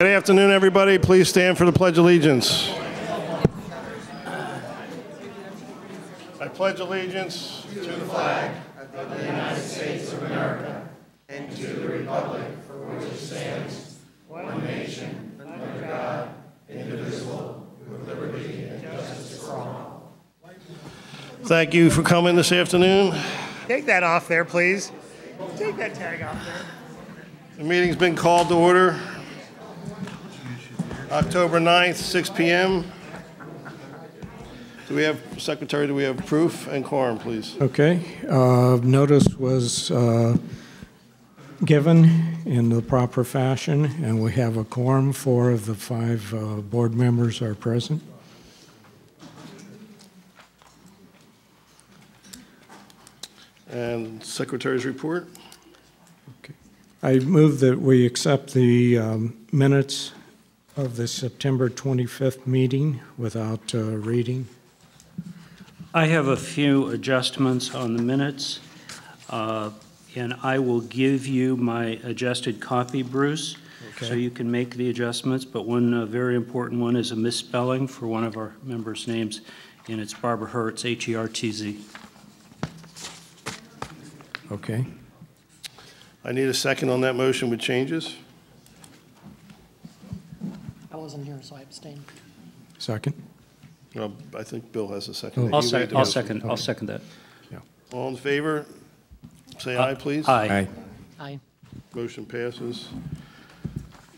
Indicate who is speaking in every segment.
Speaker 1: Good afternoon, everybody. Please stand for the Pledge of Allegiance. I pledge allegiance to the flag of the United States of America and to the republic for which it stands, one nation, under God, indivisible, with liberty and justice for all. Thank you for coming this afternoon.
Speaker 2: Take that off there, please. Take that tag off there.
Speaker 1: The meeting's been called to order. October 9th, 6 p.m. Do we have, Secretary, do we have proof and quorum, please?
Speaker 3: Okay. Notice was given in the proper fashion, and we have a quorum. 4 of the 5 board members are present.
Speaker 1: And Secretary's report.
Speaker 3: Okay. I move that we accept the minutes of the September 25th meeting without reading.
Speaker 4: I have a few adjustments on the minutes, and I will give you my adjusted copy, Bruce,
Speaker 3: okay,
Speaker 4: so you can make the adjustments. But one very important one is a misspelling for one of our members' names, and it's Barbara Hertz, H-E-R-T-Z.
Speaker 3: Okay.
Speaker 1: I need a second on that motion with changes.
Speaker 5: I wasn't here, so I abstained.
Speaker 3: Second.
Speaker 1: I think Bill has a second.
Speaker 4: I'll second that.
Speaker 3: Yeah.
Speaker 1: All in favor, say aye, please.
Speaker 4: Aye.
Speaker 5: Aye.
Speaker 1: Motion passes.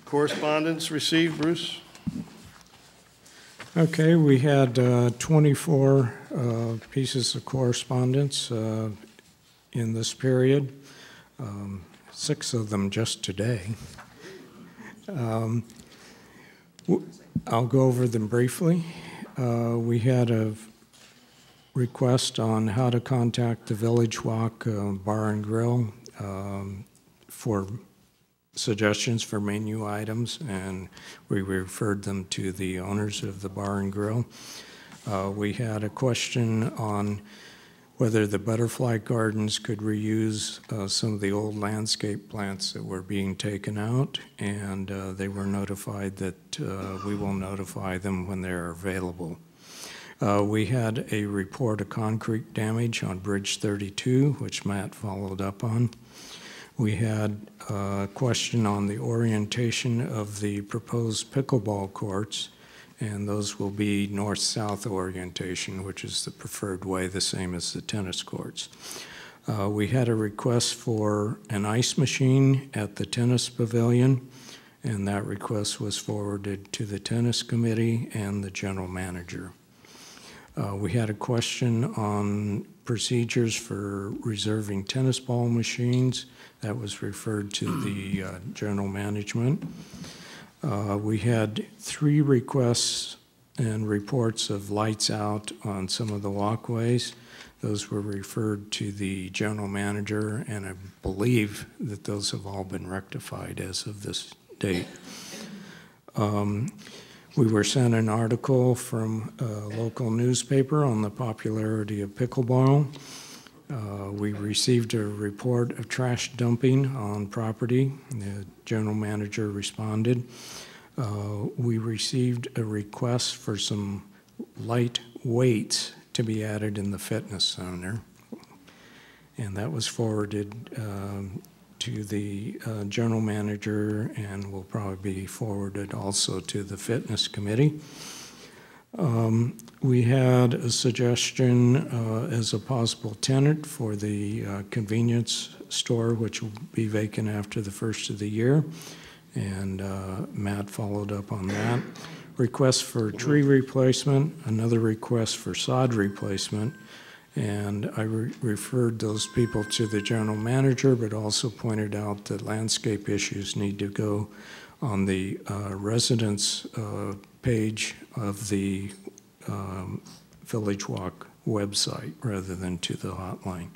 Speaker 1: Correspondence received, Bruce?
Speaker 3: Okay, we had 24 pieces of correspondence in this period, 6 of them just today. I'll go over them briefly. We had a request on how to contact the Village Walk Bar and Grill for suggestions for menu items, and we referred them to the owners of the Bar and Grill. We had a question on whether the butterfly gardens could reuse some of the old landscape plants that were being taken out, and they were notified that we will notify them when they're available. We had a report of concrete damage on Bridge 32, which Matt followed up on. We had a question on the orientation of the proposed pickleball courts, and those will be north-south orientation, which is the preferred way, the same as the tennis courts. We had a request for an ice machine at the tennis pavilion, and that request was forwarded to the tennis committee and the general manager. We had a question on procedures for reserving tennis ball machines. That was referred to the general management. We had 3 requests and reports of lights out on some of the walkways. Those were referred to the general manager, and I believe that those have all been rectified as of this date. We were sent an article from a local newspaper on the popularity of pickleball. We received a report of trash dumping on property. The general manager responded. We received a request for some light weights to be added in the fitness center, and that was forwarded to the general manager and will probably be forwarded also to the fitness committee. We had a suggestion as a possible tenant for the convenience store, which will be vacant after the first of the year, and Matt followed up on that. Request for tree replacement, another request for sod replacement, and I referred those people to the general manager, but also pointed out that landscape issues need to go on the residence page of the Village Walk website rather than to the hotline.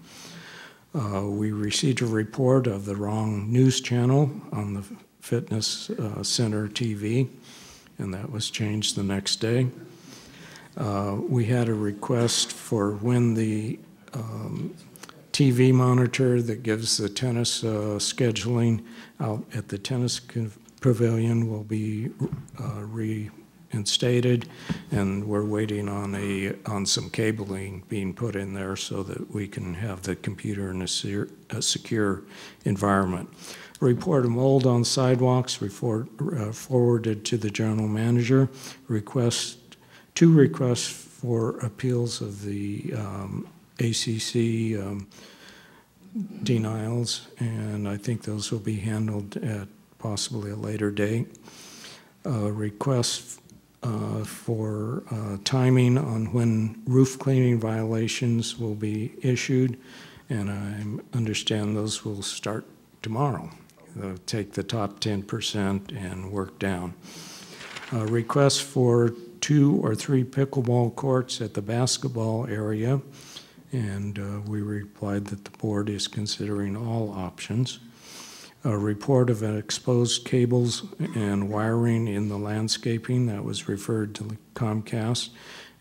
Speaker 3: We received a report of the wrong news channel on the fitness center TV, and that was changed the next day. We had a request for when the TV monitor that gives the tennis scheduling out at the tennis pavilion will be reinstated, and we're waiting on some cabling being put in there so that we can have the computer in a secure environment. Report of mold on sidewalks forwarded to the general manager. Two requests for appeals of the ACC denials, and I think those will be handled at possibly a later date. Requests for timing on when roof cleaning violations will be issued, and I understand those will start tomorrow. They'll take the top 10% and work down. Requests for 2 or 3 pickleball courts at the basketball area, and we replied that the board is considering all options. A report of exposed cables and wiring in the landscaping that was referred to Comcast,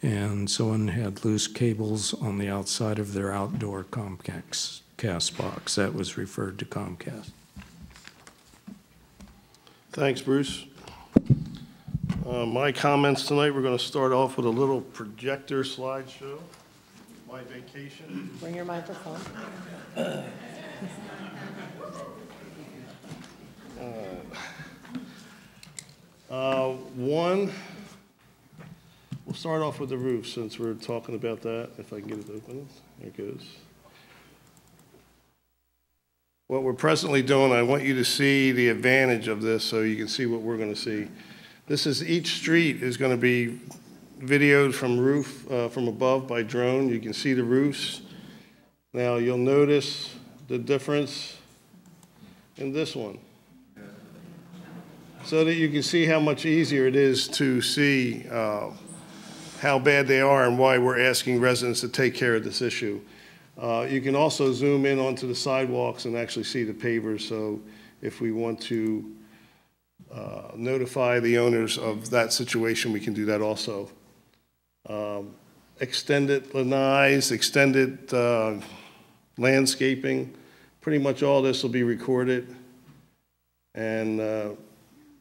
Speaker 3: and someone had loose cables on the outside of their outdoor Comcast box that was referred to Comcast.
Speaker 1: Thanks, Bruce. My comments tonight, we're going to start off with a little projector slideshow. My vacation.
Speaker 5: Bring your microphone.
Speaker 1: We'll start off with the roof since we're talking about that. If I can get it open. There it goes. What we're presently doing, I want you to see the advantage of this so you can see what we're going to see. This is, each street is going to be videoed from roof, from above by drone. You can see the roofs. Now you'll notice the difference in this one, so that you can see how much easier it is to see how bad they are and why we're asking residents to take care of this issue. You can also zoom in onto the sidewalks and actually see the pavers, so if we want to notify the owners of that situation, we can do that also. Extended lanais, extended landscaping, pretty much all this will be recorded and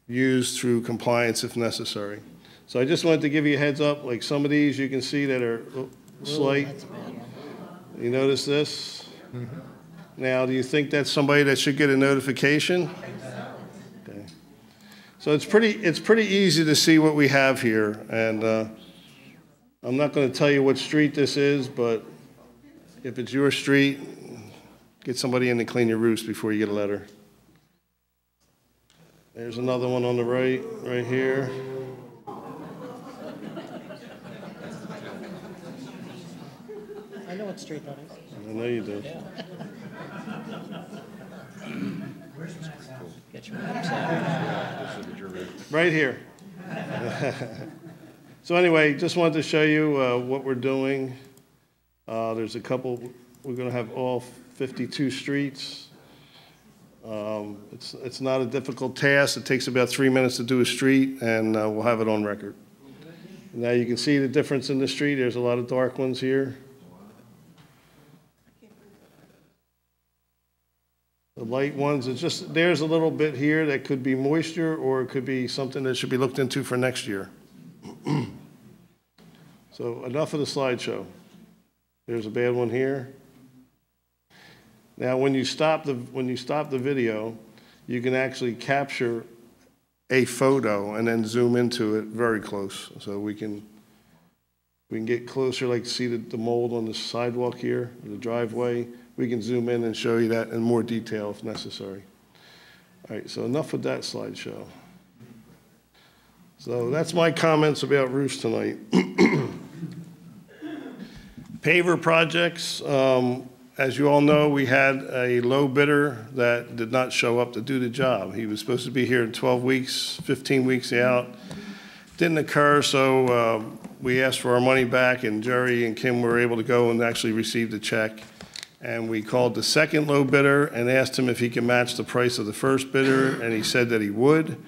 Speaker 1: used through compliance if necessary. So I just wanted to give you a heads up, like some of these you can see that are slight. You notice this? Mm-hmm. Now, do you think that's somebody that should get a notification? Okay. So it's pretty easy to see what we have here, and I'm not going to tell you what street this is, but if it's your street, get somebody in to clean your roofs before you get a letter. There's another one on the right here.
Speaker 5: I know what street that is.
Speaker 1: I know you do.
Speaker 5: Yeah. Get your maps out.
Speaker 1: Right here. So anyway, just wanted to show you what we're doing. There's a couple, we're going to have all 52 streets. It's not a difficult task. It takes about 3 minutes to do a street, and we'll have it on record. Now you can see the difference in the street. There's a lot of dark ones here. The light ones, it's just, there's a little bit here that could be moisture, or it could be something that should be looked into for next year. So enough of the slideshow. There's a bad one here. Now when you stop the video, you can actually capture a photo and then zoom into it very close. So we can get closer, like see the mold on the sidewalk here, the driveway. We can zoom in and show you that in more detail if necessary. All right, so enough with that slideshow. So that's my comments about roofs tonight. Paver projects, as you all know, we had a low bidder that did not show up to do the job. He was supposed to be here in 12 weeks, 15 weeks out. Didn't occur, so we asked for our money back, and Jerry and Kim were able to go and actually receive the check. And we called the second low bidder and asked him if he could match the price of the first bidder, and he said that he would.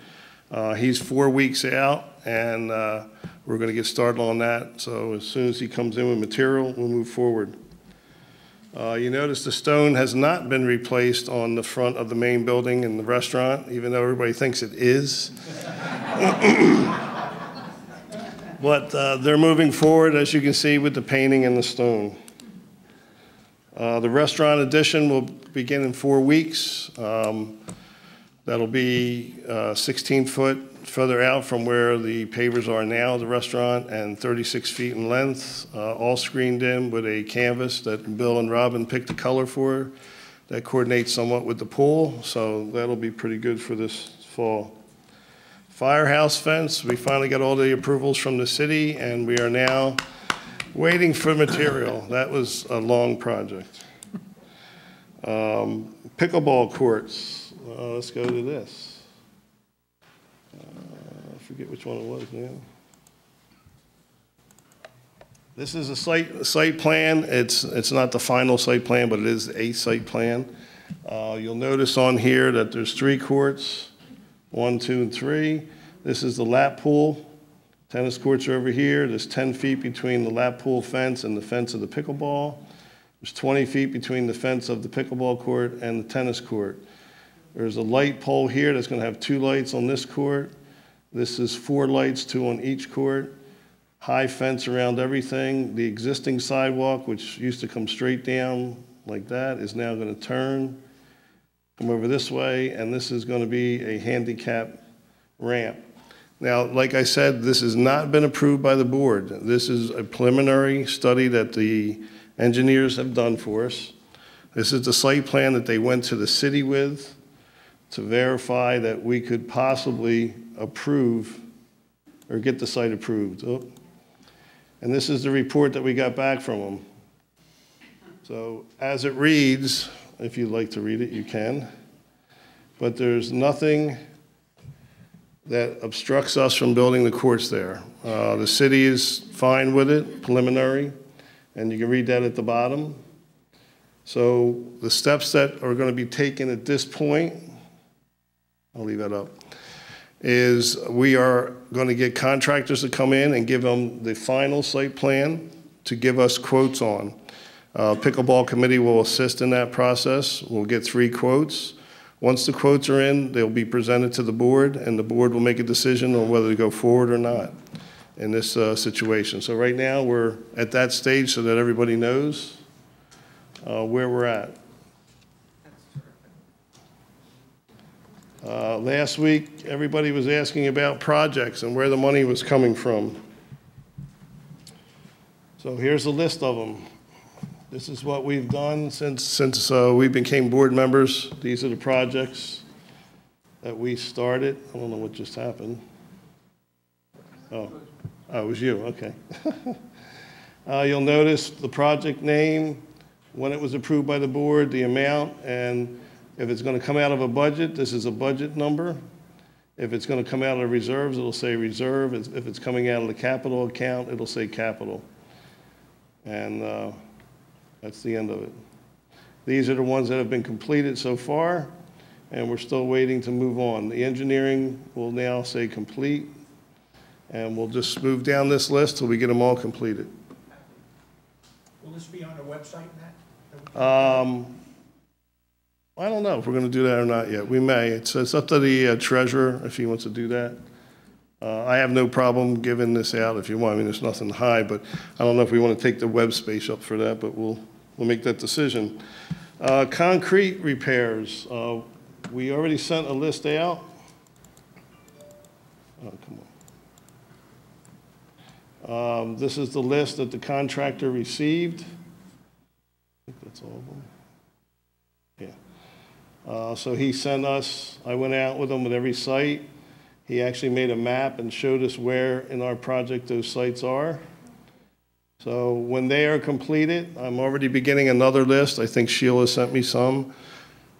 Speaker 1: He's 4 weeks out, and we're going to get started on that. So as soon as he comes in with material, we'll move forward. You notice the stone has not been replaced on the front of the main building in the restaurant, even though everybody thinks it is. But they're moving forward, as you can see, with the painting and the stone. The restaurant addition will begin in 4 weeks. That'll be 16 foot further out from where the pavers are now, the restaurant, and 36 feet in length, all screened in with a canvas that Bill and Robin picked the color for. That coordinates somewhat with the pool, so that'll be pretty good for this fall. Firehouse fence, we finally got all the approvals from the city, and we are now waiting for material. That was a long project. Pickleball courts, let's go to this. I forget which one it was now. This is a site plan. It's not the final site plan, but it is a site plan. You'll notice on here that there's 3 courts, 1, 2, and 3. This is the lap pool. Tennis courts are over here. There's 10 feet between the lap pool fence and the fence of the pickleball. There's 20 feet between the fence of the pickleball court and the tennis court. There's a light pole here that's going to have 2 lights on this court. This is 4 lights, 2 on each court. High fence around everything. The existing sidewalk, which used to come straight down like that, is now going to turn, come over this way, and this is going to be a handicap ramp. Now, like I said, this has not been approved by the board. This is a preliminary study that the engineers have done for us. This is the site plan that they went to the city with to verify that we could possibly approve or get the site approved. Oh. And this is the report that we got back from them. So as it reads, if you'd like to read it, you can. But there's nothing that obstructs us from building the courts there. The city is fine with it, preliminary, and you can read that at the bottom. So the steps that are going to be taken at this point, I'll leave that up, is we are going to get contractors to come in and give them the final site plan to give us quotes on. Pickleball committee will assist in that process. We'll get 3 quotes. Once the quotes are in, they'll be presented to the board, and the board will make a decision on whether to go forward or not in this situation. So right now, we're at that stage so that everybody knows where we're at. Last week, everybody was asking about projects and where the money was coming from. So here's a list of them. This is what we've done since we became board members. These are the projects that we started. I don't know what just happened. Oh, it was you, okay. You'll notice the project name, when it was approved by the board, the amount, and if it's going to come out of a budget, this is a budget number. If it's going to come out of reserves, it'll say reserve. If it's coming out of the capital account, it'll say capital. And that's the end of it. These are the ones that have been completed so far, and we're still waiting to move on. The engineering will now say complete, and we'll just move down this list till we get them all completed.
Speaker 2: Will this be on the website, Matt?
Speaker 1: I don't know if we're going to do that or not yet. We may. It's up to the treasurer if he wants to do that. I have no problem giving this out if you want. I mean, there's nothing to hide, but I don't know if we want to take the web space up for that, but we'll make that decision. Concrete repairs. We already sent a list out. Oh, come on. This is the list that the contractor received. I think that's all of them. Yeah. So he sent us, I went out with him with every site. He actually made a map and showed us where in our project those sites are. So when they are completed, I'm already beginning another list. I think Sheila sent me some.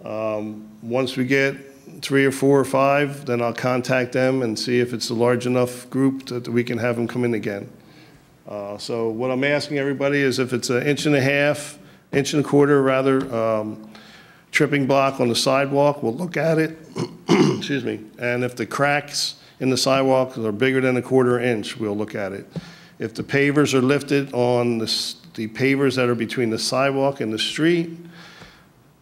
Speaker 1: Once we get 3 or 4 or 5, then I'll contact them and see if it's a large enough group that we can have them come in again. So what I'm asking everybody is if it's 1.5 inch, 1.25 inches rather, tripping block on the sidewalk, we'll look at it. Excuse me. And if the cracks in the sidewalk are bigger than 1/4 inch, we'll look at it. If the pavers are lifted on the the pavers that are between the sidewalk and the street,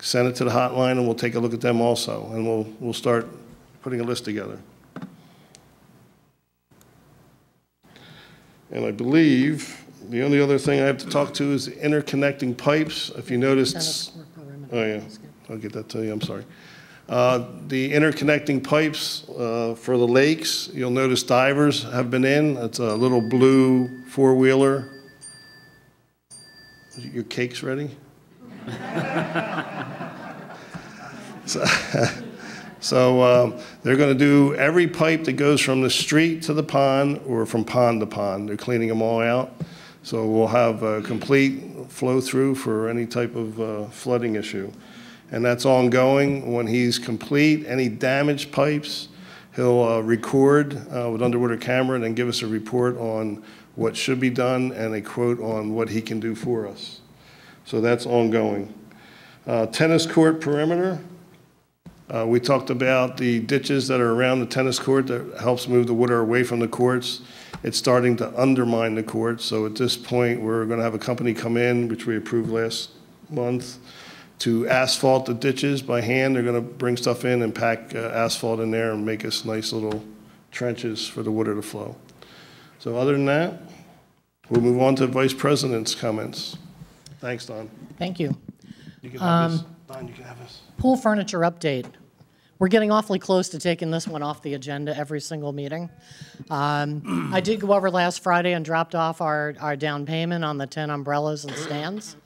Speaker 1: send it to the hotline, and we'll take a look at them also, and we'll start putting a list together. And I believe the only other thing I have to talk to is the interconnecting pipes. If you noticed, oh yeah, I'll get that to you, I'm sorry. The interconnecting pipes for the lakes, you'll notice divers have been in. It's a little blue four-wheeler. Your cake's ready? So they're going to do every pipe that goes from the street to the pond or from pond to pond. They're cleaning them all out. So we'll have a complete flow through for any type of flooding issue. And that's ongoing. When he's complete, any damaged pipes, he'll record with underwater camera and then give us a report on what should be done and a quote on what he can do for us. So that's ongoing. Tennis court perimeter. We talked about the ditches that are around the tennis court that helps move the water away from the courts. It's starting to undermine the courts. So at this point, we're going to have a company come in, which we approved last month, to asphalt the ditches by hand. They're going to bring stuff in and pack asphalt in there and make us nice little trenches for the water to flow. So other than that, we'll move on to Vice President's comments. Thanks, Don.
Speaker 5: Thank you.
Speaker 1: You can have this. Don, you can have this.
Speaker 5: Pool furniture update. We're getting awfully close to taking this one off the agenda every single meeting. I did go over last Friday and dropped off our down payment on the 10 umbrellas and stands.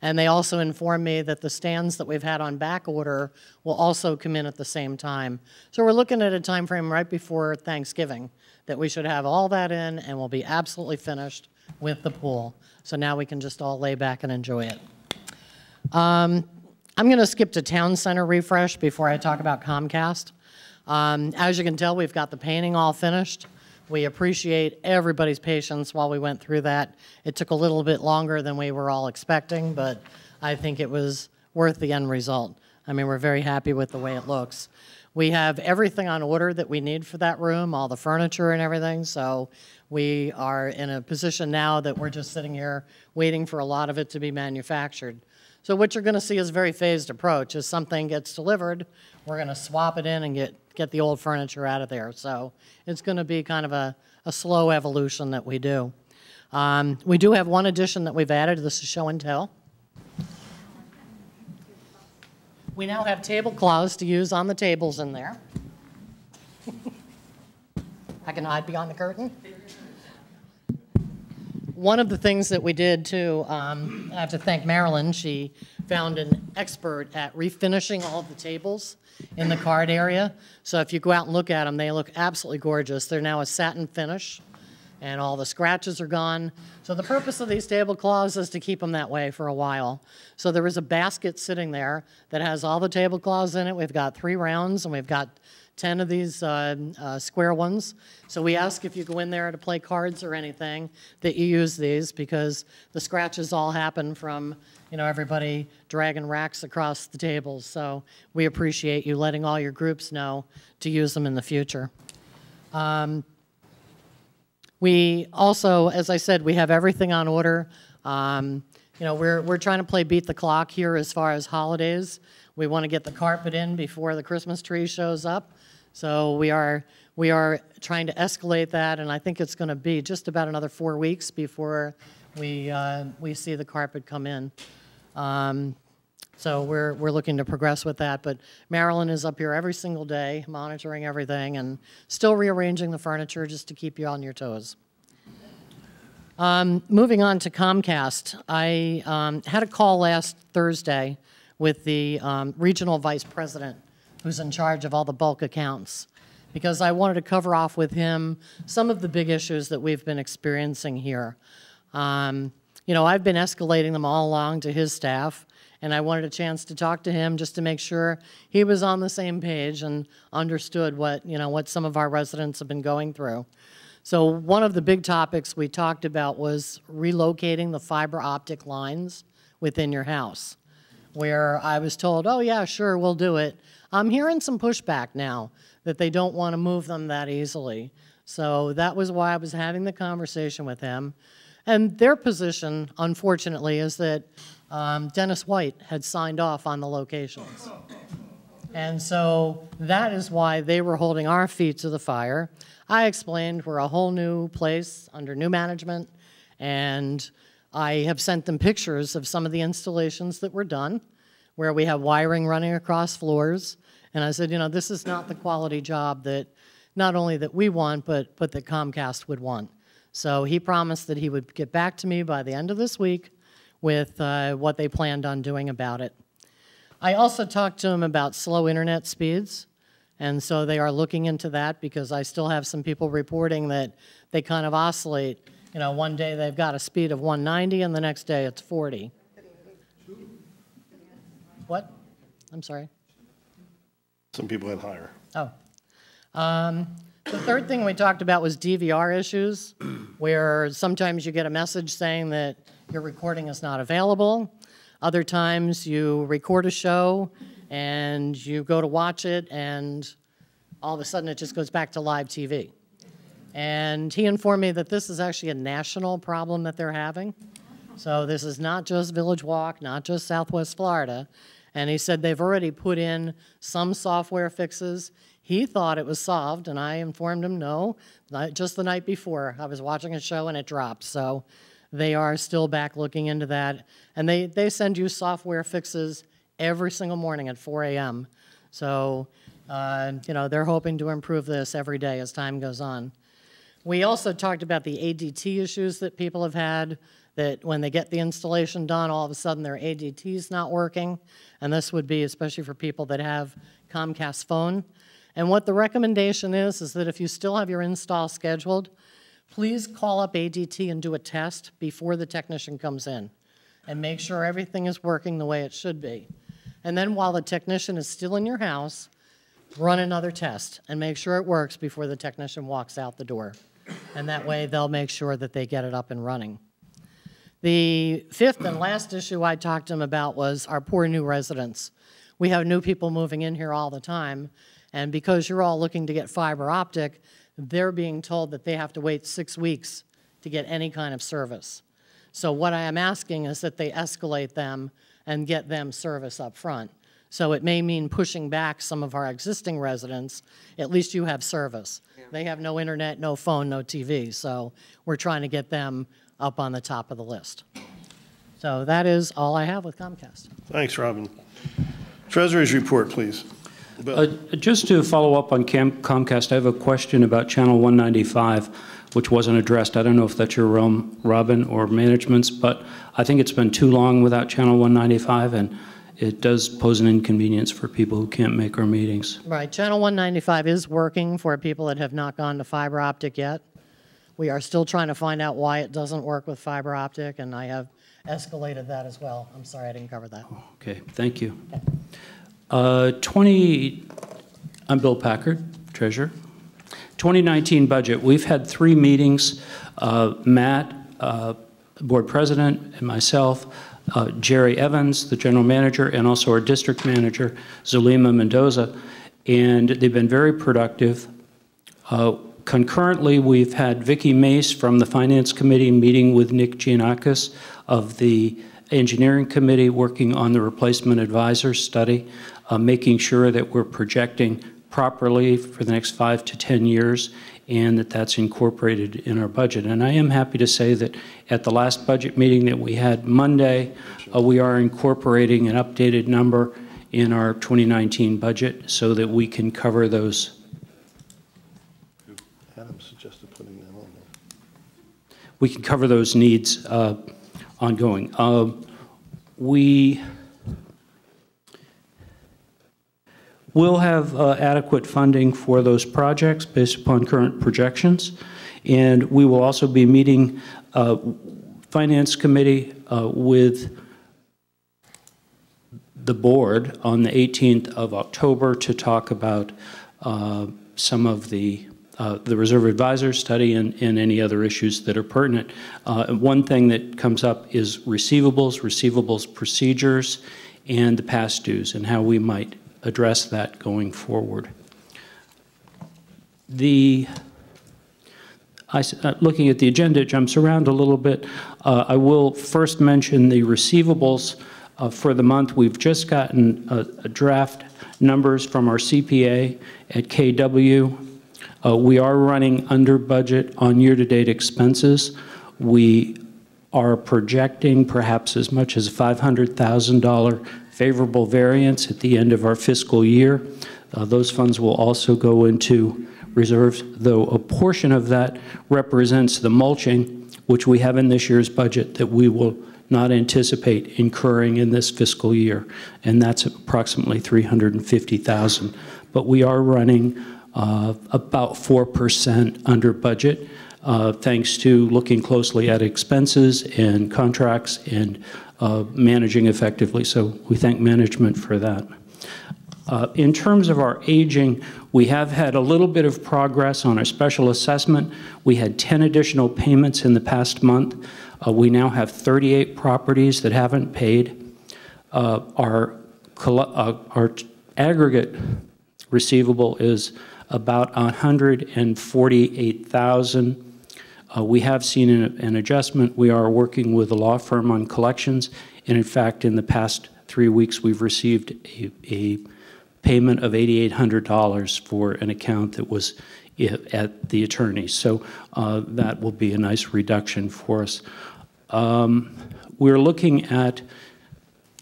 Speaker 5: And they also informed me that the stands that we've had on back order will also come in at the same time. So we're looking at a time frame right before Thanksgiving that we should have all that in and we'll be absolutely finished with the pool. So now we can just all lay back and enjoy it. I'm going to skip to Town Center refresh before I talk about Comcast. As you can tell, we've got the painting all finished. We appreciate everybody's patience while we went through that. It took a little bit longer than we were all expecting, but I think it was worth the end result. I mean, we're very happy with the way it looks. We have everything on order that we need for that room, all the furniture and everything, so we are in a position now that we're just sitting here waiting for a lot of it to be manufactured. So what you're going to see is a very phased approach. As something gets delivered, we're going to swap it in and get the old furniture out of there. So it's going to be kind of a slow evolution that we do. We do have one addition that we've added. This is show and tell. We now have tablecloths to use on the tables in there. I can hide behind the curtain. One of the things that we did, too, I have to thank Marilyn. She found an expert at refinishing all of the tables in the card area. So if you go out and look at them, they look absolutely gorgeous. They're now a satin finish, and all the scratches are gone. So the purpose of these tablecloths is to keep them that way for a while. So there is a basket sitting there that has all the tablecloths in it. We've got 3 rounds, and we've got 10 of these square ones. So we ask if you go in there to play cards or anything that you use these, because the scratches all happen from, everybody dragging racks across the tables. So we appreciate you letting all your groups know to use them in the future. We also, as I said, we have everything on order. We're trying to play beat the clock here as far as holidays. We want to get the carpet in before the Christmas tree shows up. So we are trying to escalate that, and I think it's going to be just about another 4 weeks before we see the carpet come in. So we're looking to progress with that. But Marilyn is up here every single day monitoring everything and still rearranging the furniture just to keep you on your toes. Moving on to Comcast, I had a call last Thursday with the regional vice president who's in charge of all the bulk accounts, because I wanted to cover off with him some of the big issues that we've been experiencing here. I've been escalating them all along to his staff, and I wanted a chance to talk to him just to make sure he was on the same page and understood what some of our residents have been going through. So one of the big topics we talked about was relocating the fiber optic lines within your house, where I was told, oh yeah, sure, we'll do it. I'm hearing some pushback now that they don't want to move them that easily. So that was why I was having the conversation with him. And their position, unfortunately, is that Dennis White had signed off on the locations. And so that is why they were holding our feet to the fire. I explained we're a whole new place under new management, and I have sent them pictures of some of the installations that were done, where we have wiring running across floors. And I said, you know, this is not the quality job that not only that we want, but that Comcast would want. So he promised that he would get back to me by the end of this week with what they planned on doing about it. I also talked to him about slow internet speeds, and so they are looking into that because I still have some people reporting that they kind of oscillate. You know, one day they've got a speed of 190 and the next day it's 40. What? I'm sorry.
Speaker 1: Some people had higher.
Speaker 5: Oh. The third thing we talked about was DVR issues, where sometimes you get a message saying that your recording is not available. Other times you record a show and you go to watch it and all of a sudden it just goes back to live TV. And he informed me that this is actually a national problem that they're having. So this is not just Village Walk, not just Southwest Florida. And he said they've already put in some software fixes. He thought it was solved, and I informed him no. Just the night before, I was watching a show and it dropped. So they are still back looking into that. And they send you software fixes every single morning at 4 a.m. So, you know, they're hoping to improve this every day as time goes on. We also talked about the ADT issues that people have had, that when they get the installation done, all of a sudden their ADT is not working. And this would be especially for people that have Comcast phone. And what the recommendation is that if you still have your install scheduled, please call up ADT and do a test before the technician comes in and make sure everything is working the way it should be. And then while the technician is still in your house, run another test and make sure it works before the technician walks out the door. And that way they'll make sure that they get it up and running. The fifth and last issue I talked to him about was our poor new residents. We have new people moving in here all the time, and because you're all looking to get fiber optic, they're being told that they have to wait 6 weeks to get any kind of service. So what I am asking is that they escalate them and get them service up front. So it may mean pushing back some of our existing residents. At least you have service. Yeah. They have no internet, no phone, no TV. So we're trying to get them up on the top of the list. So that is all I have with Comcast.
Speaker 1: Thanks, Robin. Treasurer's report, please.
Speaker 4: Just to follow up on Comcast, I have a question about Channel 195, which wasn't addressed. I don't know if that's your realm, Robin, or management's, but I think it's been too long without Channel 195, and it does pose an inconvenience for people who can't make our meetings.
Speaker 5: Right. Channel 195 is working for people that have not gone to fiber optic yet. We are still trying to find out why it doesn't work with fiber optic, and I have escalated that as well. I'm sorry I didn't cover that.
Speaker 4: Okay, thank you. I'm Bill Packard, Treasurer. 2019 budget. We've had 3 meetings. Matt, Board President, and myself, Jerry Evans, the General Manager, and also our District Manager, Zulima Mendoza, and they've been very productive. Concurrently, we've had Vicki Mace from the Finance Committee meeting with Nick Giannakis of the Engineering Committee working on the replacement advisor study, making sure that we're projecting properly for the next 5 to 10 years and that that's incorporated in our budget. And I am happy to say that at the last budget meeting that we had Monday, we are incorporating an updated number in our 2019 budget so that we can cover those.
Speaker 1: Adam suggested putting them on there.
Speaker 4: We can cover those needs ongoing. We will have adequate funding for those projects based upon current projections, and we will also be meeting Finance Committee with the board on the 18th of October to talk about some of the Reserve Advisor study and any other issues that are pertinent. One thing that comes up is receivables procedures, and the past dues, and how we might address that going forward. looking at the agenda, it jumps around a little bit. I will first mention the receivables for the month. We've just gotten a draft numbers from our CPA at KW. We are running under budget on year-to-date expenses. We are projecting perhaps as much as $500,000 favorable variance at the end of our fiscal year. Those funds will also go into reserves, though a portion of that represents the mulching, which we have in this year's budget that we will not anticipate incurring in this fiscal year, and that's approximately $350,000. But we are running about 4% under budget, thanks to looking closely at expenses and contracts and managing effectively. So we thank management for that. In terms of our aging, we have had a little bit of progress on our special assessment. We had 10 additional payments in the past month. We now have 38 properties that haven't paid. Our aggregate receivable is about $148,000. We have seen an adjustment. We are working with a law firm on collections, and in fact, in the past 3 weeks, we've received a payment of $8,800 for an account that was at the attorney. So that will be a nice reduction for us. We're looking at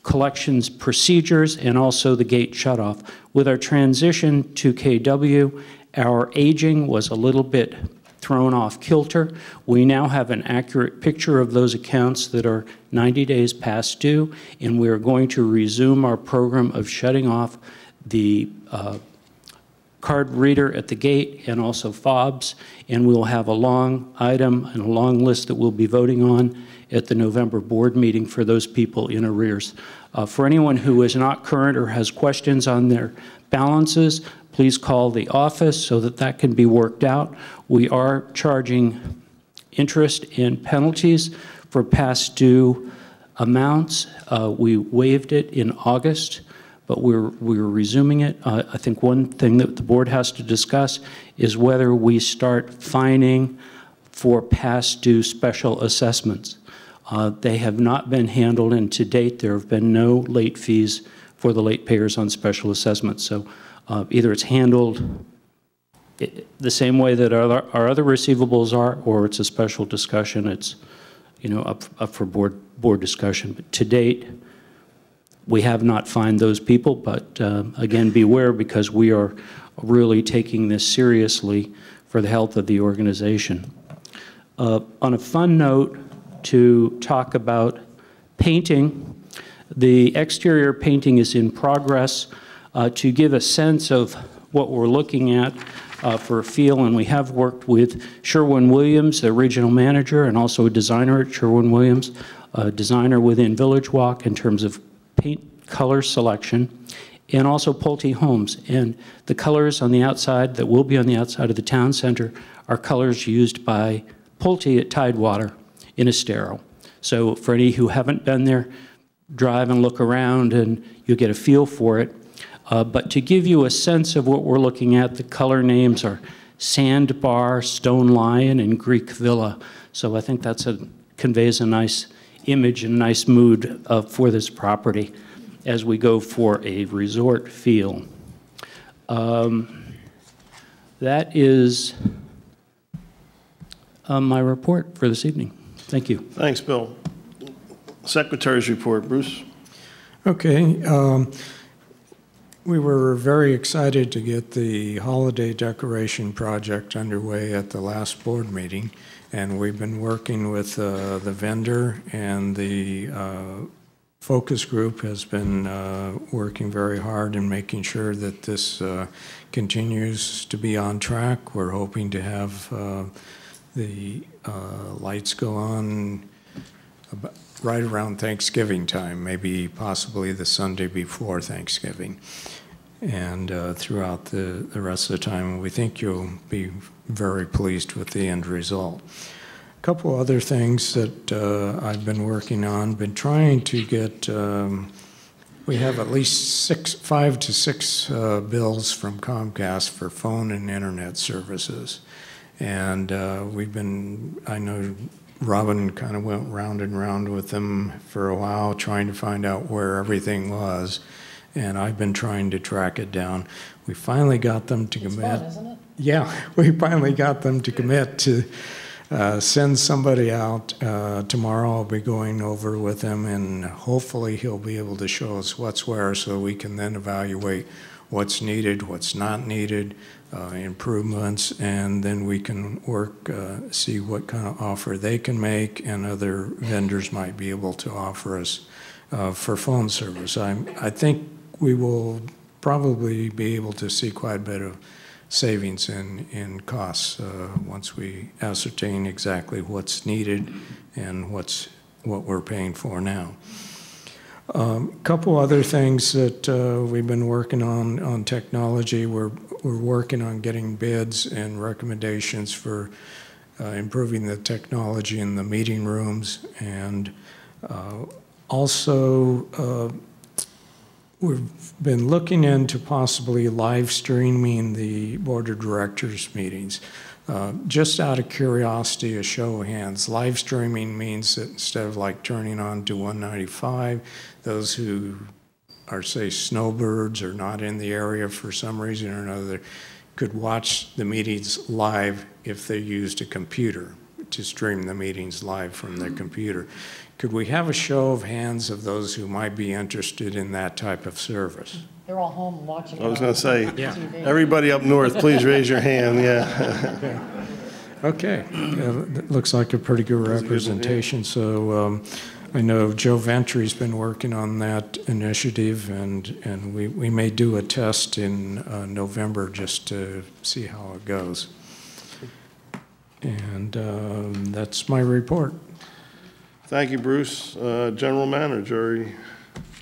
Speaker 4: collections procedures and also the gate shutoff. With our transition to KW, our aging was a little bit thrown off kilter. We now have an accurate picture of those accounts that are 90 days past due, and we're going to resume our program of shutting off the card reader at the gate and also fobs, and we'll have a long item and a long list that we'll be voting on at the November board meeting for those people in arrears. For anyone who is not current or has questions on their balances, please call the office so that that can be worked out. We are charging interest and penalties for past due amounts. We waived it in August, but we're resuming it. I think one thing that the board has to discuss is whether we start fining for past due special assessments. They have not been handled, and to date there have been no late fees for the late payers on special assessments. So either it's handled the same way that our other receivables are, or it's a special discussion. It's, you know, up for board discussion. But to date, we have not fined those people, but again, beware, because we are really taking this seriously for the health of the organization. On a fun note, to talk about painting, the exterior painting is in progress. To give a sense of what we're looking at for a feel, and we have worked with Sherwin-Williams, the regional manager, and also a designer at Sherwin-Williams, a designer within Village Walk in terms of paint color selection, and also Pulte Homes. And the colors on the outside that will be on the outside of the town center are colors used by Pulte at Tidewater in Estero. So for any who haven't been there, drive and look around and you'll get a feel for it. But to give you a sense of what we're looking at, the color names are Sandbar, Stone Lion, and Greek Villa. So I think that conveys a nice image and a nice mood for this property as we go for a resort feel. That is my report for this evening. Thank you.
Speaker 1: Thanks, Bill. Secretary's report, Bruce.
Speaker 3: Okay. We were very excited to get the holiday decoration project underway at the last board meeting, and we've been working with the vendor, and the focus group has been working very hard in making sure that this continues to be on track. We're hoping to have the lights go on right around Thanksgiving time, maybe possibly the Sunday before Thanksgiving, and throughout the rest of the time. We think you'll be very pleased with the end result. A couple other things that I've been working on, been trying to get, we have at least 5 to 6 bills from Comcast for phone and internet services. And I know Robin kind of went round and round with them for a while, trying to find out where everything was. And I've been trying to track it down. We finally got them to commit.
Speaker 5: It's fun, isn't it?
Speaker 3: Yeah, we finally got them to commit to send somebody out. Tomorrow I'll be going over with him, and hopefully he'll be able to show us what's where so we can then evaluate what's needed, what's not needed, improvements, and then we can work, see what kind of offer they can make and other vendors might be able to offer us for phone service. I think we will probably be able to see quite a bit of savings in costs once we ascertain exactly what's needed and what we're paying for now. A couple other things that we've been working on technology. We're working on getting bids and recommendations for improving the technology in the meeting rooms, and also we've been looking into possibly live streaming the board of directors meetings. Just out of curiosity, a show of hands, live streaming means that instead of like turning on to 195, those who are, say, snowbirds or not in the area for some reason or another could watch the meetings live if they used a computer to stream the meetings live from their computer. Could we have a show of hands of those who might be interested in that type of service?
Speaker 5: They're all home watching.
Speaker 1: I was going to say,
Speaker 5: TV.
Speaker 1: everybody up north, please raise your hand, yeah.
Speaker 3: Okay, that looks like a pretty good representation. So I know Joe Ventry's been working on that initiative, and we may do a test in November just to see how it goes. And that's my report.
Speaker 1: Thank you, Bruce. General Manager.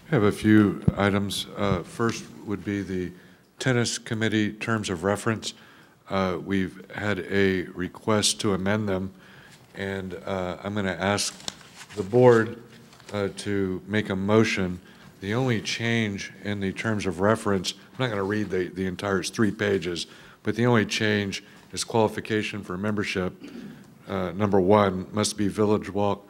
Speaker 6: I have a few items. First would be the Tennis Committee terms of reference. We've had a request to amend them, and I'm going to ask the board to make a motion. The only change in the terms of reference, I'm not going to read the entire, it's 3 pages, but the only change is qualification for membership. Number 1 must be Village Walk,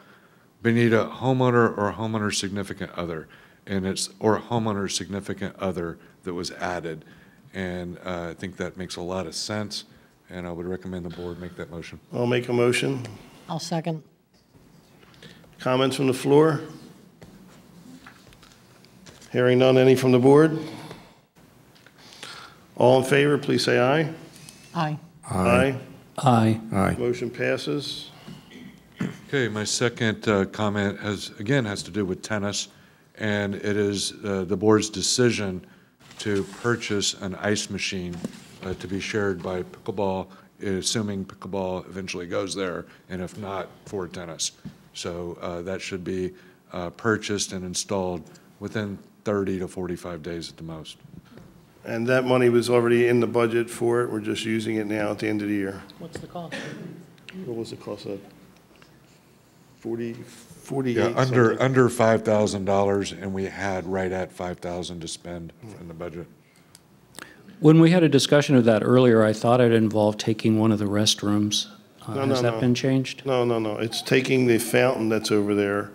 Speaker 6: Benita homeowner or homeowner significant other, and it's or homeowner significant other that was added, and I think that makes a lot of sense, and I would recommend the board make that motion.
Speaker 1: I'll make a motion.
Speaker 5: I'll second.
Speaker 1: Comments from the floor? Hearing none, any from the board? All in favor, please say aye.
Speaker 5: Aye.
Speaker 1: Aye.
Speaker 4: Aye.
Speaker 3: Aye.
Speaker 1: Motion passes.
Speaker 6: Okay, my second comment has to do with tennis, and it is the board's decision to purchase an ice machine to be shared by pickleball, assuming pickleball eventually goes there, and if not, for tennis. So that should be purchased and installed within 30 to 45 days at the most.
Speaker 1: And that money was already in the budget for it. We're just using it now at the end of the year.
Speaker 5: What's the cost?
Speaker 1: What was the cost of that? 48
Speaker 6: Yeah, under
Speaker 1: something.
Speaker 6: $5,000, and we had right at $5,000 to spend in the budget.
Speaker 4: When we had a discussion of that earlier, I thought it involved taking one of the restrooms. Has that been changed?
Speaker 1: No. It's taking the fountain that's over there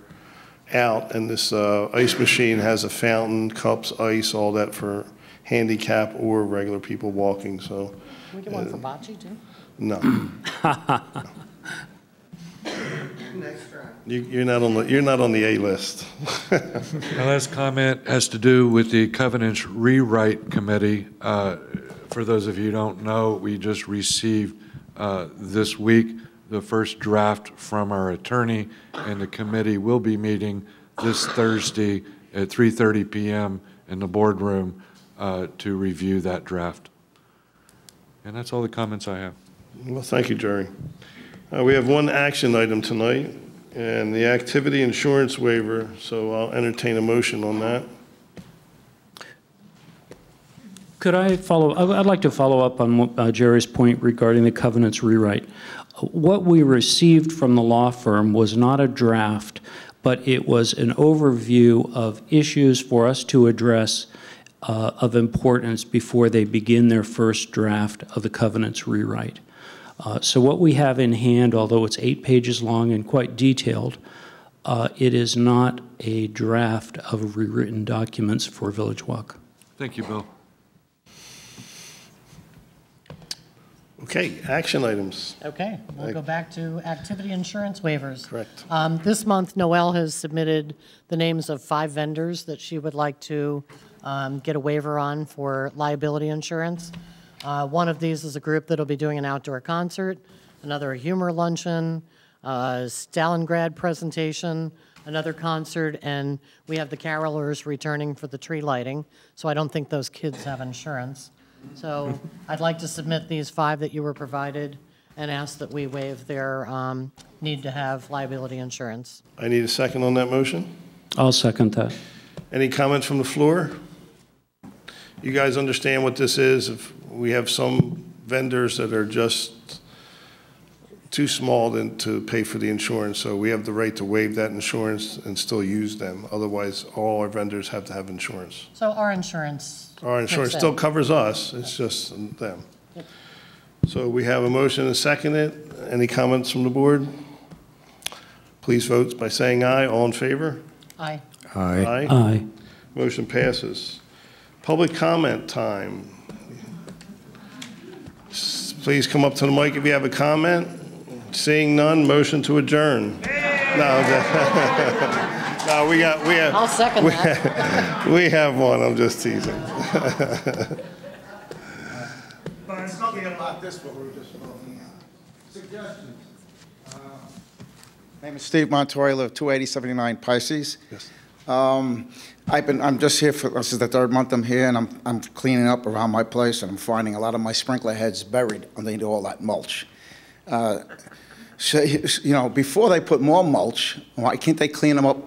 Speaker 1: out, and this ice machine has a fountain, cups, ice, all that for handicap or regular people walking, so.
Speaker 5: We get one for bocce, too?
Speaker 1: No. You're not on the A list.
Speaker 6: My last comment has to do with the Covenants Rewrite Committee. For those of you who don't know, we just received this week the first draft from our attorney, and the committee will be meeting this Thursday at 3:30 p.m. in the boardroom to review that draft. And that's all the comments I have.
Speaker 1: Well, thank you, Jerry. We have one action item tonight, and the activity insurance waiver, so I'll entertain a motion on that.
Speaker 4: Could I follow? I'd like to follow up on Jerry's point regarding the covenants rewrite. What we received from the law firm was not a draft, but it was an overview of issues for us to address of importance before they begin their first draft of the covenants rewrite. So what we have in hand, although it's 8 pages long and quite detailed, it is not a draft of rewritten documents for Village Walk.
Speaker 6: Thank you, Bill.
Speaker 1: Okay, action items.
Speaker 5: Okay, we'll go back to activity insurance waivers.
Speaker 1: Correct.
Speaker 5: This month, Noelle has submitted the names of 5 vendors that she would like to get a waiver on for liability insurance. One of these is a group that'll be doing an outdoor concert, another a humor luncheon, Stalingrad presentation, another concert, and we have the carolers returning for the tree lighting, so I don't think those kids have insurance. So I'd like to submit these 5 that you were provided and ask that we waive their need to have liability insurance.
Speaker 1: I need a second on that motion.
Speaker 4: I'll second that.
Speaker 1: Any comments from the floor? You guys understand what this is? If we have some vendors that are just too small to pay for the insurance, so we have the right to waive that insurance and still use them. Otherwise, all our vendors have to have insurance.
Speaker 5: So our insurance.
Speaker 1: Our insurance still covers us, it's just them.
Speaker 5: Yep.
Speaker 1: So we have a motion and seconded. Any comments from the board? Please vote by saying aye. All in favor?
Speaker 5: Aye.
Speaker 1: Aye.
Speaker 4: Aye.
Speaker 1: Motion passes. Public comment time. Please come up to the mic if you have a comment. Seeing none, motion to adjourn. No, no, we have.
Speaker 5: I'll second that.
Speaker 1: We have one. I'm just teasing.
Speaker 7: There's something about this, but we're just voting on. Suggestions. Name is Steve Montoya, live 28079 Pisces.
Speaker 1: Yes.
Speaker 7: I'm just here for, this is the 3rd month I'm here, and I'm cleaning up around my place, and I'm finding a lot of my sprinkler heads buried underneath all that mulch. So, you know, before they put more mulch, why can't they clean them up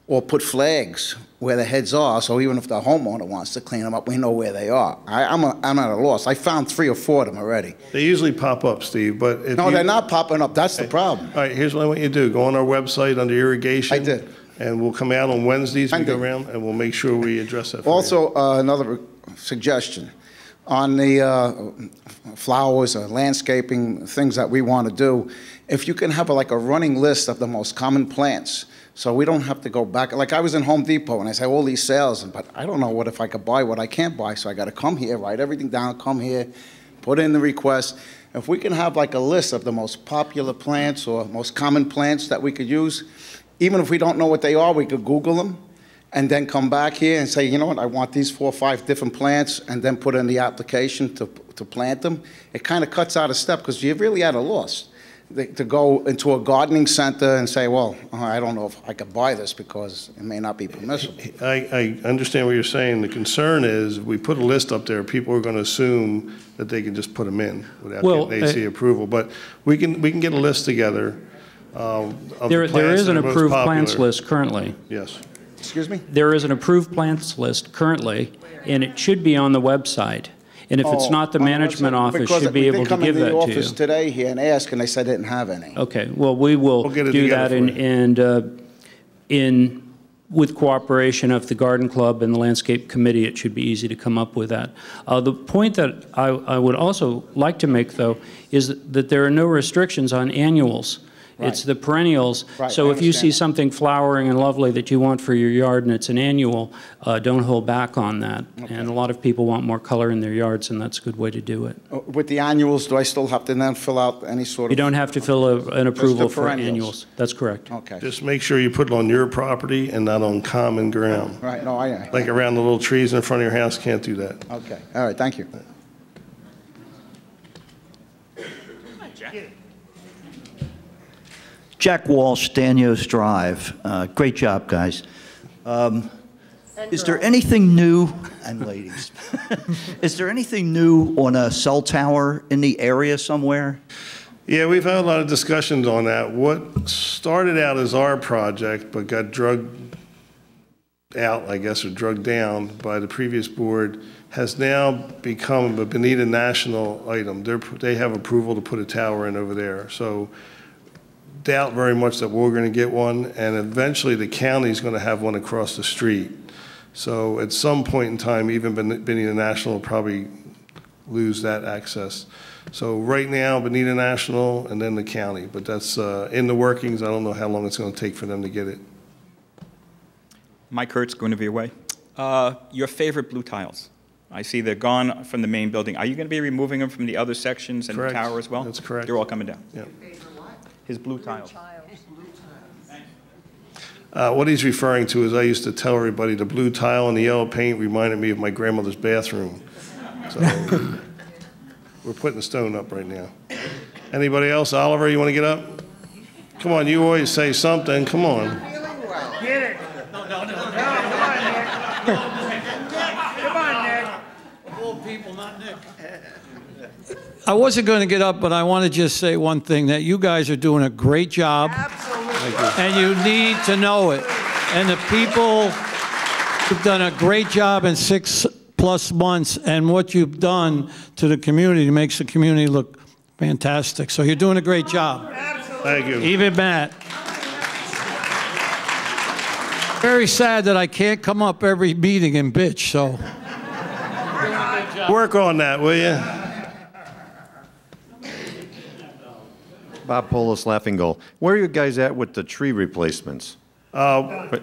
Speaker 7: or put flags where the heads are, so even if the homeowner wants to clean them up, we know where they are? I'm at a loss. I found 3 or 4 of them already.
Speaker 1: They usually pop up, Steve, but if
Speaker 7: No,
Speaker 1: you,
Speaker 7: they're not popping up. That's the problem.
Speaker 1: All right, here's what I want you to do. Go on our website under irrigation.
Speaker 7: I did.
Speaker 1: And we'll come out on Wednesdays, we
Speaker 7: I
Speaker 1: go
Speaker 7: did.
Speaker 1: around, and we'll make sure we address that for you.
Speaker 7: Also, another suggestion. On the flowers or landscaping, things that we want to do, if you can have like a running list of the most common plants, so we don't have to go back. Like I was in Home Depot and I say all these sales, but I don't know what if I could buy what I can't buy, so I got to come here, write everything down, come here, put in the request. If we can have like a list of the most popular plants or most common plants that we could use, even if we don't know what they are, we could Google them and then come back here and say, you know what, I want these 4 or 5 different plants, and then put in the application to plant them. It kind of cuts out a step, because you're really at a loss to go into a gardening center and say, well, I don't know if I could buy this because it may not be permissible.
Speaker 1: I understand what you're saying. The concern is if we put a list up there, people are going to assume that they can just put them in without getting AC approval. But we can get a list together of
Speaker 4: There
Speaker 1: the plants
Speaker 4: is
Speaker 1: that
Speaker 4: an
Speaker 1: are most
Speaker 4: approved plants
Speaker 1: popular.
Speaker 4: list currently.
Speaker 1: Yes.
Speaker 7: Excuse me?
Speaker 4: There is an approved plants list currently, and it should be on the website. And if it's not, the
Speaker 7: on
Speaker 4: management
Speaker 7: website,
Speaker 4: office
Speaker 7: because
Speaker 4: should be able to give
Speaker 7: They did come
Speaker 4: that
Speaker 7: into the
Speaker 4: to
Speaker 7: office
Speaker 4: you.
Speaker 7: today here and ask, and they said they didn't have any.
Speaker 4: Okay, well, we will
Speaker 1: We'll get it
Speaker 4: do
Speaker 1: together
Speaker 4: that,
Speaker 1: for you.
Speaker 4: and with cooperation of the Garden Club and the Landscape Committee, it should be easy to come up with that. The point that I would also like to make, though, is that there are no restrictions on annuals. It's the perennials.
Speaker 7: Right,
Speaker 4: So
Speaker 7: I
Speaker 4: if you see
Speaker 7: understand.
Speaker 4: something flowering and lovely that you want for your yard and it's an annual, don't hold back on that. And a lot of people want more color in their yards, and that's a good way to do it.
Speaker 7: With the annuals, do I still have to then fill out any sort of?
Speaker 4: You don't have to fill an approval for
Speaker 7: perennials.
Speaker 4: annuals. That's correct.
Speaker 7: Okay.
Speaker 1: Just make sure you put it on your property and not on common ground.
Speaker 7: Right, no, I.
Speaker 1: Like around the little trees in front of your house, can't do that.
Speaker 7: Okay, all right, thank you.
Speaker 8: Jack Walsh, Daniels Drive. Great job, guys. Is there anything new, and ladies, is there anything new on a cell tower in the area somewhere?
Speaker 1: Yeah, we've had a lot of discussions on that. What started out as our project but got drugged out, I guess, or drugged down by the previous board has now become a Bonita national item. They have approval to put a tower in over there. So doubt very much that we're going to get one, and eventually the county's going to have one across the street. So at some point in time, even Bonita National will probably lose that access. So right now, Bonita National and then the county, but that's in the workings. I don't know how long it's going to take for them to get it.
Speaker 9: Mike Kurtz, going to be away. Your favorite blue tiles. I see they're gone from the main building. Are you going to be removing them from the other sections and
Speaker 1: Correct.
Speaker 9: the tower as well?
Speaker 1: That's correct.
Speaker 9: They're all coming down.
Speaker 1: Yep.
Speaker 9: His blue tiles.
Speaker 1: What he's referring to is I used to tell everybody the blue tile and the yellow paint reminded me of my grandmother's bathroom. So we're putting the stone up right now. Anybody else? Oliver, you want to get up? Come on, you always say something. Come on.
Speaker 2: Get it. No, come on, Nick. Come on, Nick. Of all people, not Nick.
Speaker 10: I wasn't going to get up, but I want to just say one thing, that you guys are doing a great job.
Speaker 2: Absolutely.
Speaker 10: And you need to know it. And the people have done a great job in 6+ months, and what you've done to the community makes the community look fantastic. So you're doing a great job.
Speaker 1: Thank you.
Speaker 10: Even Matt. Very sad that I can't come up every meeting and bitch, so.
Speaker 1: Work on that, will you?
Speaker 11: Bob Polis, Laughing Gull. Where are you guys at with the tree replacements? No, it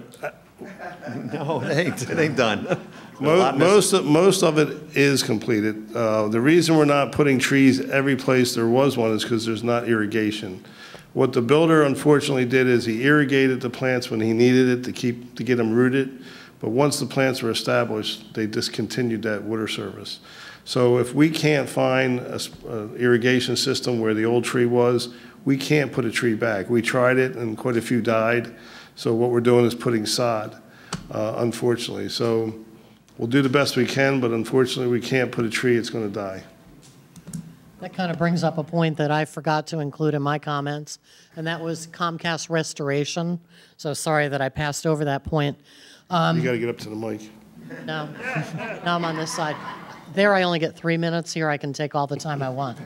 Speaker 11: ain't done.
Speaker 1: Most of it is completed. The reason we're not putting trees every place there was one is because there's not irrigation. What the builder unfortunately did is he irrigated the plants when he needed it to get them rooted. But once the plants were established, they discontinued that water service. So if we can't find an irrigation system where the old tree was, we can't put a tree back. We tried it and quite a few died. So what we're doing is putting sod, unfortunately. So we'll do the best we can, but unfortunately we can't put a tree, it's going to die.
Speaker 5: That kind of brings up a point that I forgot to include in my comments, and that was Comcast restoration. So sorry that I passed over that point.
Speaker 1: You got to get up to the mic.
Speaker 5: No, now I'm on this side. There I only get 3 minutes. Here I can take all the time I want.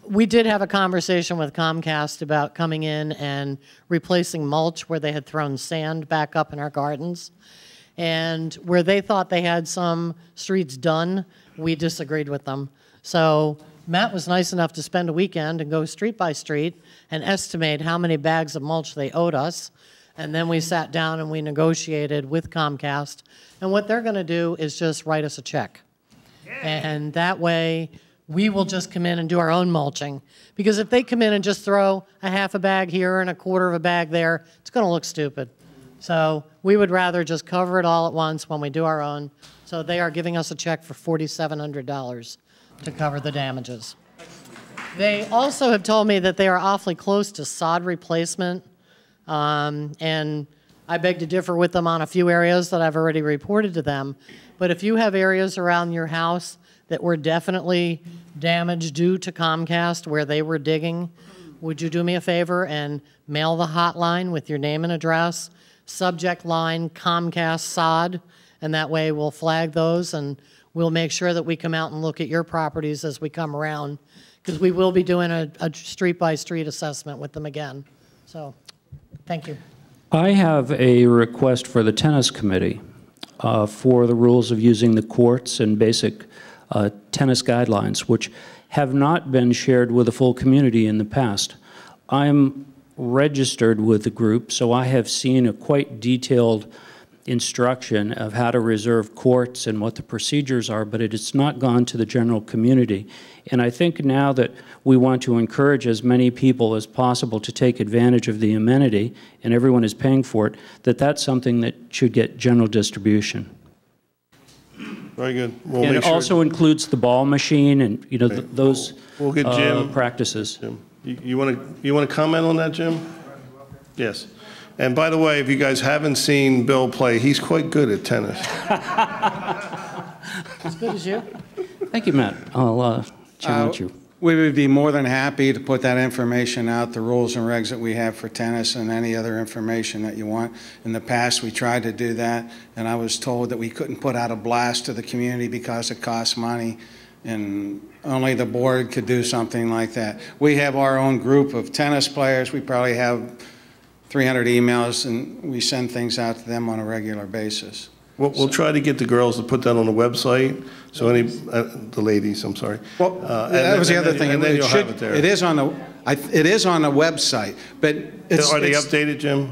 Speaker 5: We did have a conversation with Comcast about coming in and replacing mulch where they had thrown sand back up in our gardens. And where they thought they had some streets done, we disagreed with them. So Matt was nice enough to spend a weekend and go street by street and estimate how many bags of mulch they owed us. And then we sat down and we negotiated with Comcast. And what they're going to do is just write us a check. And that way, we will just come in and do our own mulching. Because if they come in and just throw a half a bag here and a quarter of a bag there, it's going to look stupid. So we would rather just cover it all at once when we do our own. So they are giving us a check for $4,700 to cover the damages. They also have told me that they are awfully close to sod replacement. And I beg to differ with them on a few areas that I've already reported to them. But if you have areas around your house that were definitely damaged due to Comcast where they were digging, would you do me a favor and mail the hotline with your name and address, subject line Comcast sod, and that way we'll flag those and we'll make sure that we come out and look at your properties as we come around, because we will be doing a street-by-street assessment with them again. So, thank you.
Speaker 4: I have a request for the tennis committee for the rules of using the courts and basic tennis guidelines, which have not been shared with the full community in the past. I'm registered with the group, so I have seen a quite detailed instruction of how to reserve courts and what the procedures are, but it's not gone to the general community. And I think now that we want to encourage as many people as possible to take advantage of the amenity, and everyone is paying for it, that that's something that should get general distribution.
Speaker 1: Very good.
Speaker 4: And it also includes the ball machine and, you know, those
Speaker 1: we'll get Jim.
Speaker 4: Practices.
Speaker 1: Jim, you want to comment on that, Jim? Yes. And by the way, if you guys haven't seen Bill play, he's quite good at tennis.
Speaker 5: As good as you.
Speaker 4: Thank you, Matt. I'll challenge you.
Speaker 12: We would be more than happy to put that information out, the rules and regs that we have for tennis and any other information that you want. In the past, we tried to do that, and I was told that we couldn't put out a blast to the community because it costs money, and only the board could do something like that. We have our own group of tennis players. We probably have 300 emails, and we send things out to them on a regular basis.
Speaker 1: We'll try to get the girls to put that on the website, so any, the ladies, I'm sorry.
Speaker 12: Well, that was the other thing.
Speaker 1: And then you'll have it there.
Speaker 12: It is on the website, but it's...
Speaker 1: Are they updated, Jim?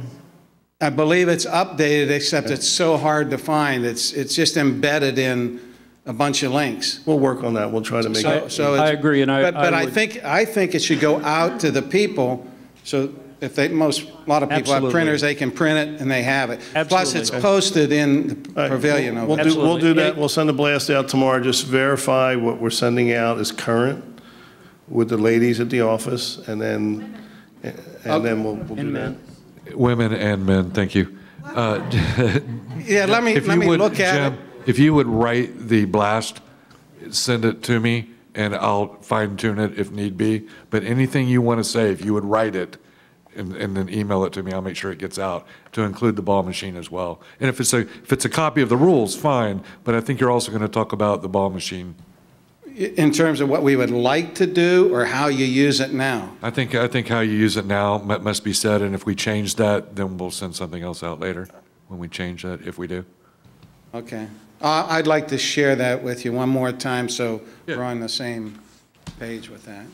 Speaker 12: I believe it's updated, except it's so hard to find. It's just embedded in a bunch of links.
Speaker 1: We'll work on that. We'll try to make it.
Speaker 12: So
Speaker 4: I agree, and
Speaker 12: but I
Speaker 4: would-
Speaker 12: think it should go out to the people, so if a lot of people have
Speaker 4: Absolutely.
Speaker 12: printers, they can print it and they have it. Plus,
Speaker 4: Absolutely.
Speaker 12: it's posted in the pavilion over there.
Speaker 1: We'll do that.
Speaker 4: Absolutely.
Speaker 1: We'll send a blast out tomorrow. Just verify what we're sending out is current with the ladies at the office, and then we'll do that.
Speaker 6: Women and men, thank you.
Speaker 12: Yeah, let me look at
Speaker 6: Jim,
Speaker 12: it.
Speaker 6: if you would write the blast, send it to me, and I'll fine tune it if need be. But anything you want to say, if you would write it and then email it to me, I'll make sure it gets out to include the ball machine as well. And if it's a copy of the rules, fine. But I think you're also going to talk about the ball machine.
Speaker 12: In terms of what we would like to do or how you use it now?
Speaker 6: I think how you use it now must be said, and if we change that, then we'll send something else out later when we change that, if we do.
Speaker 12: Okay. I'd like to share that with you one more time so we're on the same page with that.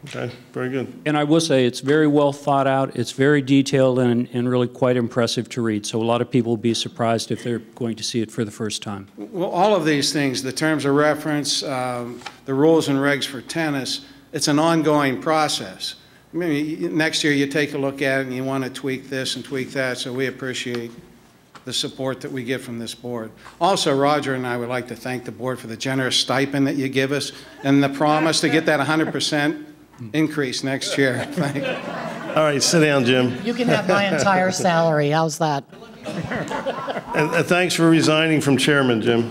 Speaker 1: Okay, very good.
Speaker 4: And I will say, it's very well thought out, it's very detailed, and really quite impressive to read. So a lot of people will be surprised if they're going to see it for the first time.
Speaker 12: Well, all of these things, the terms of reference, the rules and regs for tennis, it's an ongoing process. Maybe next year you take a look at it and you want to tweak this and tweak that, so we appreciate the support that we get from this board. Also, Roger and I would like to thank the board for the generous stipend that you give us and the promise to get that 100% increase next year. Thank you.
Speaker 1: All right, sit down, Jim.
Speaker 5: You can have my entire salary. How's that?
Speaker 1: And thanks for resigning from chairman, Jim.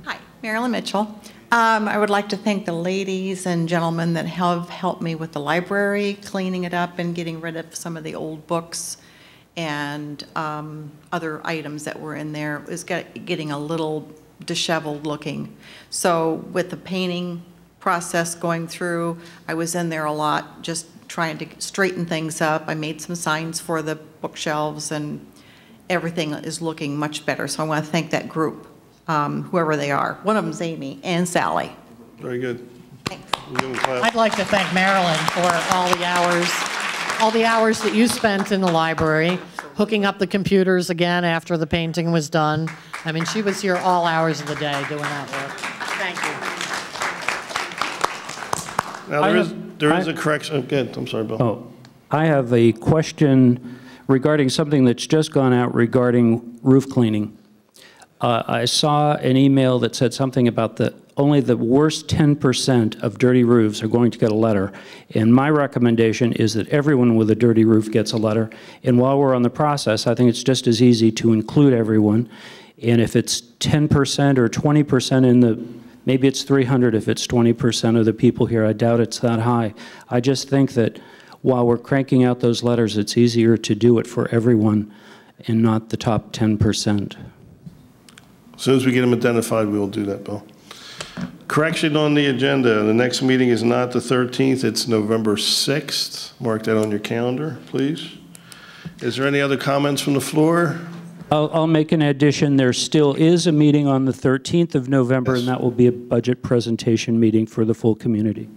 Speaker 13: Hi, Marilyn Mitchell. I would like to thank the ladies and gentlemen that have helped me with the library, cleaning it up and getting rid of some of the old books and other items that were in there. It was getting a little disheveled looking. So with the painting process going through, I was in there a lot just trying to straighten things up. I made some signs for the bookshelves and everything is looking much better. So I want to thank that group, whoever they are. One of them's Amy and Sally.
Speaker 1: Very good.
Speaker 13: Thanks.
Speaker 5: I'd like to thank Marilyn for all the hours that you spent in the library, hooking up the computers again after the painting was done. I mean, she was here all hours of the day doing that work. Thank you.
Speaker 1: Now, there is a correction. Good. I'm sorry, Bill.
Speaker 4: Oh, I have a question regarding something that's just gone out regarding roof cleaning. I saw an email that said something about only the worst 10% of dirty roofs are going to get a letter. And my recommendation is that everyone with a dirty roof gets a letter. And while we're on the process, I think it's just as easy to include everyone. And if it's 10% or 20% maybe it's 300 if it's 20% of the people here. I doubt it's that high. I just think that while we're cranking out those letters, it's easier to do it for everyone and not the top 10%.
Speaker 1: As soon as we get them identified, we will do that, Bill. Correction on the agenda. The next meeting is not the 13th. It's November 6th. Mark that on your calendar, please. Is there any other comments from the floor?
Speaker 4: I'll make an addition. There still is a meeting on the 13th of November,
Speaker 1: Yes.
Speaker 4: and that will be a budget presentation meeting for the full community.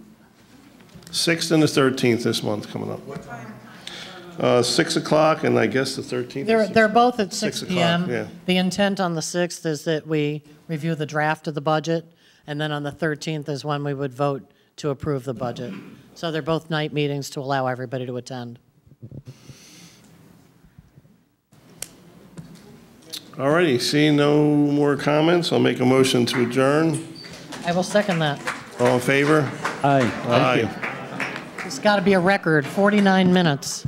Speaker 1: 6th and the 13th this month coming up. What time? 6 o'clock, and I guess the 13th.
Speaker 5: They're both at 6
Speaker 1: 6
Speaker 5: p.m.
Speaker 1: o'clock, yeah.
Speaker 5: The intent on the 6th is that we review the draft of the budget, and then on the 13th is when we would vote to approve the budget. So they're both night meetings to allow everybody to attend.
Speaker 1: All righty, seeing no more comments, I'll make a motion to adjourn.
Speaker 5: I will second that.
Speaker 1: All in favor?
Speaker 4: Aye.
Speaker 1: Aye.
Speaker 5: It's got to be a record, 49 minutes.